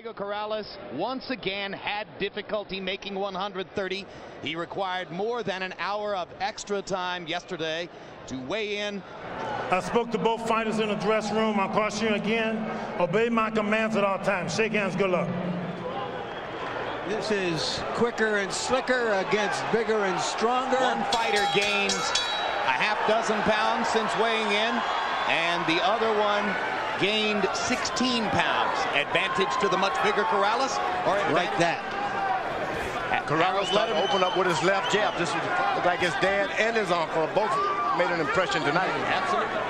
Diego Corrales once again had difficulty making 130. He required more than an hour of extra time yesterday to weigh in. I spoke to both fighters in the dressing room. I'll caution you again. Obey my commands at all times. Shake hands. Good luck. This is quicker and slicker against bigger and stronger. One fighter gains a half dozen pounds since weighing in, and the other one gained 16 pounds. Advantage to the much bigger Corrales, or like that. Corrales let him open up with his left jab. This was like his dad and his uncle both made an impression tonight. Absolutely.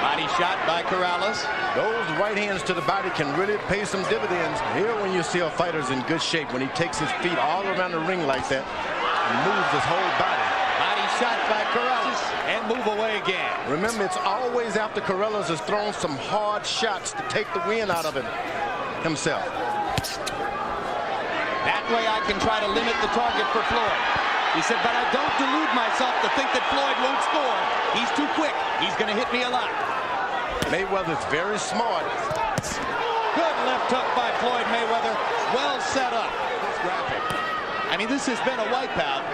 Body shot by Corrales. Those right hands to the body can really pay some dividends. Here when you see a fighter's in good shape, when he takes his feet all around the ring like that, and moves his whole body. Body shot by Corrales and move away again. Remember, it's always after Corrales has thrown some hard shots to take the wind out of him himself. That way I can try to limit the target for Floyd. He said, but I don't delude myself to think that Floyd won't score. He's too quick. He's going to hit me a lot. Mayweather's very smart. Good left hook by Floyd Mayweather. Well set up. I mean, this has been a wipeout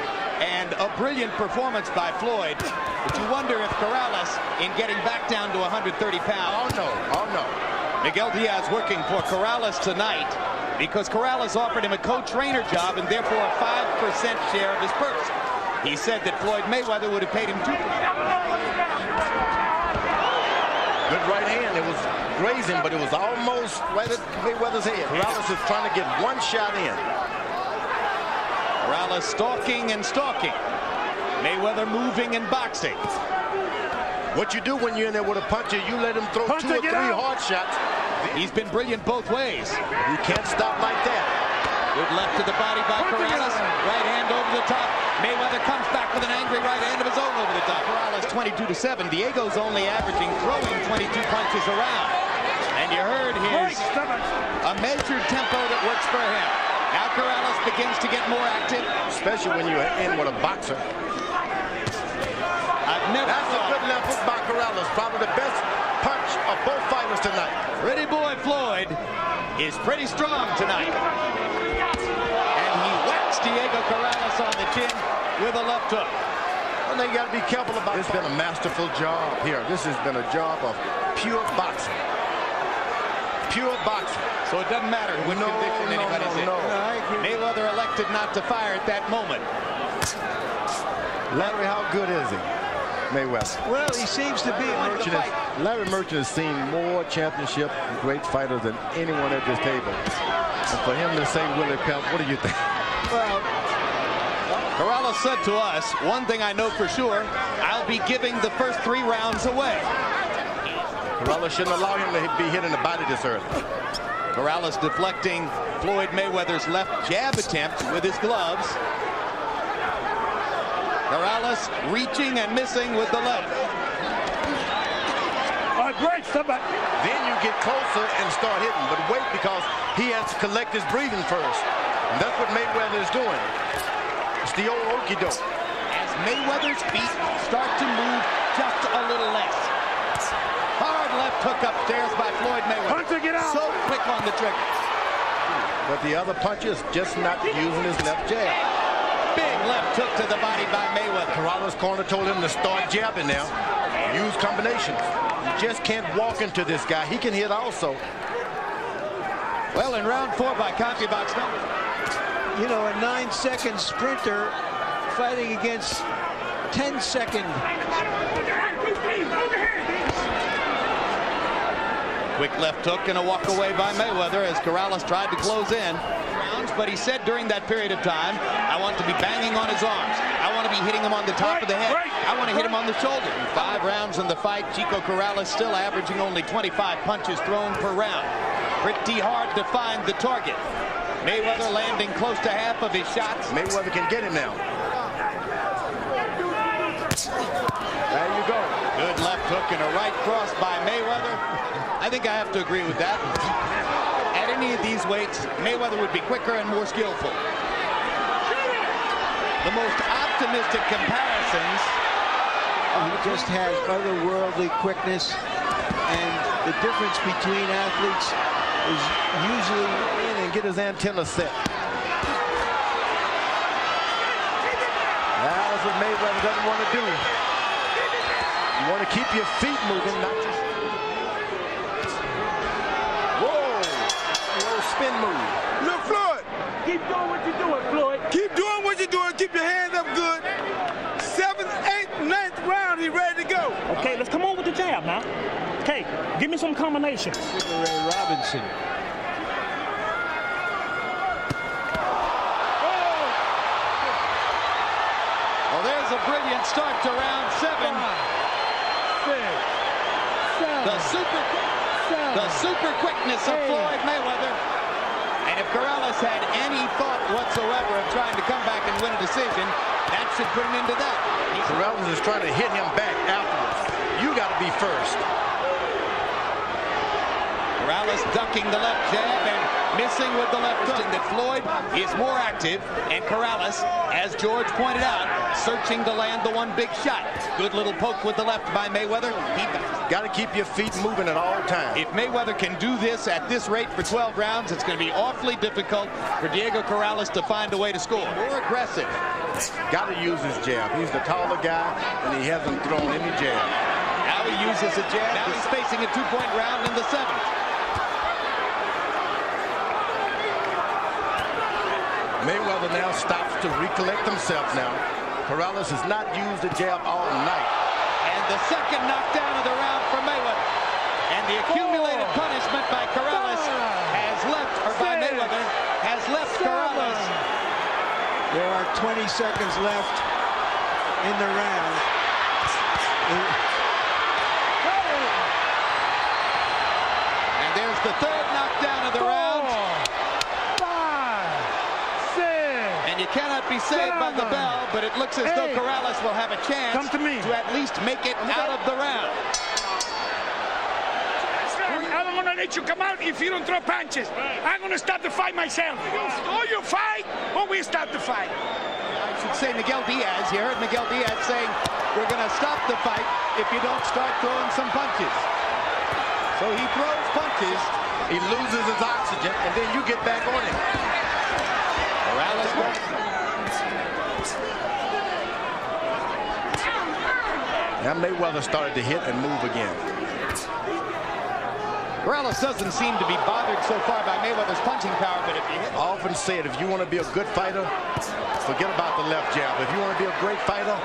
and a brilliant performance by Floyd. But you wonder if Corrales, in getting back down to 130 pounds. Oh no. Miguel Diaz working for Corrales tonight because Corrales offered him a co-trainer job and therefore a 5% share of his purse. He said that Floyd Mayweather would have paid him 2%. Good right hand. It was grazing, but it was almost right at Mayweather's head. Corrales is trying to get one shot in. Corrales stalking and stalking. Mayweather moving and boxing. What you do when you're in there with a puncher, you let him throw 2 or 3 hard shots. He's been brilliant both ways. You can't stop like that. Good left to the body by Corrales. Right hand over the top. Mayweather comes back with an angry right hand of his own over the top. Corrales 22-7. Diego's only averaging throwing 22 punches around. And you heard a measured tempo that works for him. Now Corrales begins to get more active. Especially when you're in with a boxer. That's a good left hook by Corrales. Probably the best punch of both fighters tonight. Pretty boy Floyd is pretty strong tonight. And he whacks Diego Corrales on the chin with a left hook. Well, they got to be careful about this. It's been a masterful job here. This has been a job of pure boxing. Pure boxing. So it doesn't matter what conviction anybody's in. Mayweather elected not to fire at that moment. Larry, how good is he? Mayweather. Well, he seems to be on the fight. Larry Merchant has seen more championship great fighters than anyone at this table. And for him to say Willie Pep, what do you think? Well, Corrales said to us, one thing I know for sure, I'll be giving the first 3 rounds away. Corrales shouldn't allow him to be hit in the body this early. Corrales deflecting Floyd Mayweather's left jab attempt with his gloves. Corrales reaching and missing with the left. All right, break, somebody. Then you get closer and start hitting, but wait, because he has to collect his breathing first. And that's what Mayweather is doing. It's the old okey-doke. As Mayweather's feet start to move just a little less. Hard left hook upstairs by Floyd Mayweather. Puncher, get out. So quick on the trigger. But the other puncher is just not using his left jab. Big left hook to the body by Mayweather. Corrales' corner told him to start jabbing now. Use combinations. You just can't walk into this guy. He can hit also. Well, in round 4 by CompuBox numbers. you know, a 9-second sprinter fighting against 10-second. Quick left hook and a walk away by Mayweather as Corrales tried to close in. But he said during that period of time, I want to be banging on his arms. I want to be hitting him on the top of the head. I want to hit him on the shoulder. 5 rounds in the fight, Chico Corrales still averaging only 25 punches thrown per round. Pretty hard to find the target. Mayweather landing close to half of his shots. Mayweather can get him now. There you go. Good left hook and a right cross by Mayweather. I think I have to agree with that. At any of these weights, Mayweather would be quicker and more skillful. The most optimistic comparisons. He just has otherworldly quickness, and the difference between athletes is usually in and get his antenna set. That's what Mayweather doesn't want to do. You want to keep your feet moving, not just... Whoa! The old spin move. Look, Floyd. Keep doing what you're doing, Floyd. Keep doing what you're doing. Keep your hands up good. 7th, 8th, 9th round, he's ready to go. Okay, let's come on with the jab now. Okay, give me some combinations. Sugar Ray Robinson. Well, there's a brilliant start to round 7. 5, 6, 7, The super quickness of Floyd Mayweather. And if Corrales had any thought whatsoever of trying to come back and win a decision, that should put him into that. Corrales is trying to hit him back afterwards. You got to be first. Corrales ducking the left jab and missing with the left hook. And that Floyd is more active, and Corrales, as George pointed out, searching to land the one big shot. Good little poke with the left by Mayweather. He got to keep your feet moving at all times. If Mayweather can do this at this rate for 12 rounds, it's going to be awfully difficult for Diego Corrales to find a way to score. More aggressive. Got to use his jab. He's the taller guy, and he hasn't thrown any jab. Now he uses a jab. Now he's facing a 2-point round in the 7th. Mayweather now stops to recollect himself now. Corrales has not used the jab all night. And the second knockdown of the round for Mayweather. And the accumulated punishment by Corrales has left, or by Mayweather, has left Corrales. There are 20 seconds left in the round. And there's the third knockdown of the round. 5, 6. And you cannot be saved by the bell, but it looks as though Corrales will have a chance to at least make it out of the round. I don't want to let you come out if you don't throw punches. I'm going to stop the fight myself. Or you fight, or we stop the fight. I should say Miguel Diaz. You heard Miguel Diaz saying, we're going to stop the fight if you don't start throwing some punches. So he throws punches. He loses his oxygen, and then you get back on him. Corrales now Mayweather started to hit and move again. Corrales doesn't seem to be bothered so far by Mayweather's punching power, but if you hit... I often say it, if you want to be a good fighter, forget about the left jab. If you want to be a great fighter,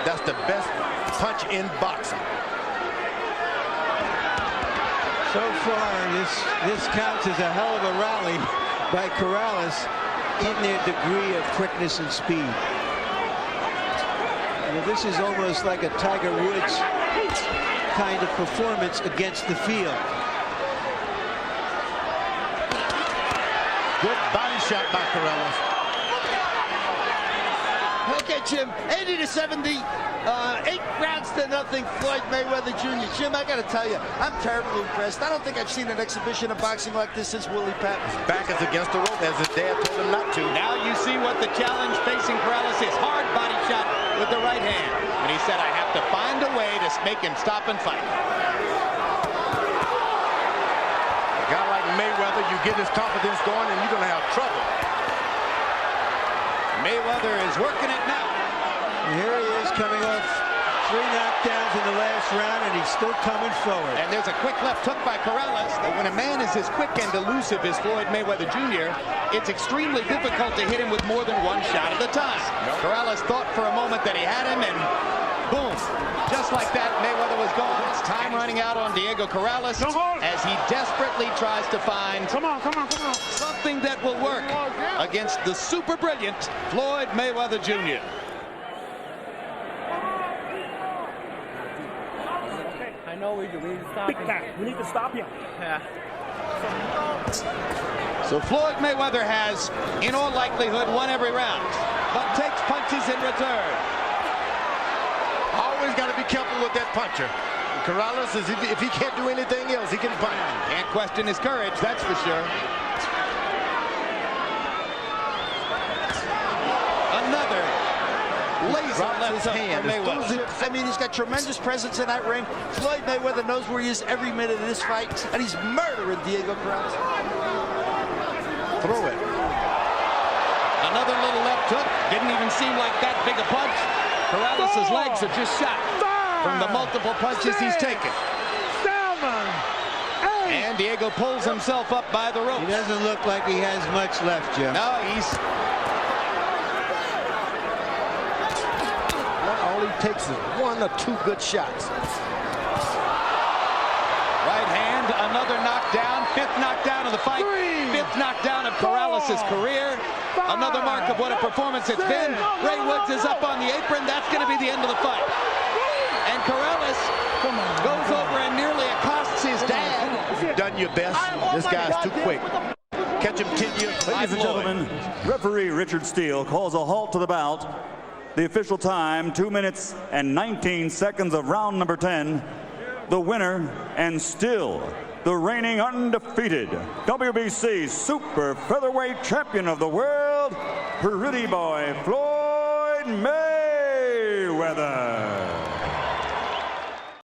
that's the best punch in boxing. So far, this counts as a hell of a rally by Corrales in their degree of quickness and speed. Well, this is almost like a Tiger Woods kind of performance against the field. Good body shot by Corrales. Okay, Jim, 80-70, 8 rounds to nothing, Floyd Mayweather Jr. Jim, I got to tell you, I'm terribly impressed. I don't think I've seen an exhibition of boxing like this since Willie Patton. His back is against the rope, as his dad told him not to. Now you see what the challenge facing Corrales is. Hard body shot with the right hand. And he said, I have to find a way to make him stop and fight. A guy like Mayweather, you get his confidence going, and you're going to have trouble. Mayweather is working it now. And here he is coming off 3 knockdowns in the last round, and he's still coming forward. And there's a quick left hook by Corrales. When a man is as quick and elusive as Floyd Mayweather Jr., it's extremely difficult to hit him with more than one shot at a time. Corrales thought for a moment that he had him, and boom. Just like that, Mayweather was gone. It's time running out on Diego Corrales as he desperately tries to find something that will work against the super brilliant Floyd Mayweather Jr. I know we do. We need to stop him. We need to stop him. Yeah. So Floyd Mayweather has, in all likelihood, won every round, but takes punches in return. Always got to be careful with that puncher. Corrales, if he can't do anything else, he can punch. Can't question his courage, that's for sure. Another laser left hand. I mean, he's got tremendous presence in that ring. Floyd Mayweather knows where he is every minute of this fight, and he's murdering Diego Corrales. Another little left hook. Didn't even seem like that big a punch. Corrales' legs are just shot from the multiple punches he's taken. And Diego pulls himself up by the ropes. He doesn't look like he has much left, Jim. No, he's... All he takes is 1 or 2 good shots. Right hand, another knockdown. 5th knockdown of the fight. 5th knockdown of Corrales' career. Another mark of what a performance it's been. Ray Woods is up on the apron. That's going to be the end of the fight. And Corrales goes over and nearly accosts his dad. You've done your best. This guy's too quick. Catch him 10 years. Ladies and gentlemen, referee Richard Steele calls a halt to the bout. The official time, 2 minutes and 19 seconds of round number 10. The winner, and still the reigning undefeated WBC Super Featherweight Champion of the World, Pretty Boy Floyd Mayweather.